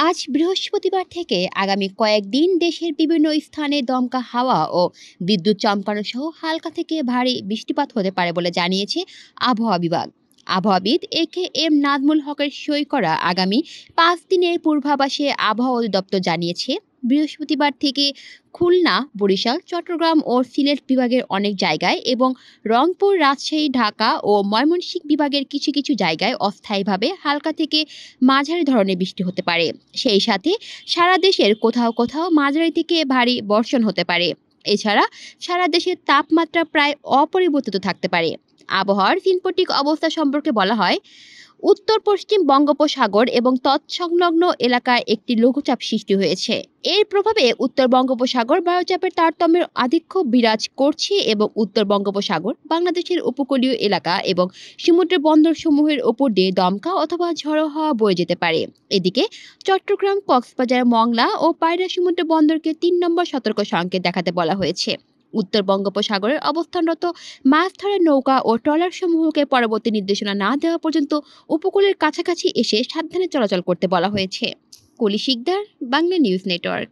আজ বৃহস্পতিবার থেকে আগামী কয়েকদিন দেশের বিভিন্ন স্থানে দমকা হাওয়া ও বিদ্যুৎ চমকানো সহ হালকা থেকে ভারী বৃষ্টিপাত হতে পারে বলে জানিয়েছে আবহাওয়া বিভাগ। আবহাওয়াবিদ এম নাজমুল হকের সই করা আগামী 5 দিনের পূর্বাভাসে আবহাওয়া অধিদপ্তর জানিয়েছে, বৃহস্পতিবার থেকে খুলনা, বরিশাল, চট্টগ্রাম ও সিলেট বিভাগের অনেক জায়গায় এবং রংপুর, রাজশাহী, ঢাকা ও ময়মনসিংহ বিভাগের কিছু কিছু জায়গায় অস্থায়ীভাবে হালকা থেকে মাঝারি ধরনের বৃষ্টি হতে পারে। সেই সাথে সারা দেশের কোথাও কোথাও মাঝারি থেকে ভারী বর্ষণ হতে পারে। এছাড়া সারা দেশের তাপমাত্রা প্রায় অপরিবর্তিত থাকতে পারে। আবহাওয়ার সিনপটিক অবস্থা সম্পর্কে বলা হয়, উত্তর পশ্চিম বঙ্গোপসাগর এবং তৎসংলগ্ন এলাকায় একটি লঘুচাপ সৃষ্টি হয়েছে। এর প্রভাবে উত্তর বঙ্গোপসাগর বায়ুচাপের তারতম্যের আধিক্য বিরাজ করছে এবং উত্তর বঙ্গোপসাগর, বাংলাদেশের উপকূলীয় এলাকা এবং সমুদ্র বন্দরসমূহের উপর দিয়ে দমকা অথবা ঝড়ো হাওয়া বয়ে যেতে পারে। এদিকে চট্টগ্রাম, কক্সবাজার, মংলা ও পায়রা সমুদ্র বন্দরকে 3 নম্বর সতর্ক সংকেত দেখাতে বলা হয়েছে। উত্তর বঙ্গোপসাগরের অবস্থানরত মাছ ধরার নৌকা ও ট্রলার সমূহকে পরবর্তী নির্দেশনা না দেওয়া পর্যন্ত উপকূলের কাছাকাছি এসে সাবধানে চলাচল করতে বলা হয়েছে। কলি শিকদার, বাংলা নিউজ নেটওয়ার্ক।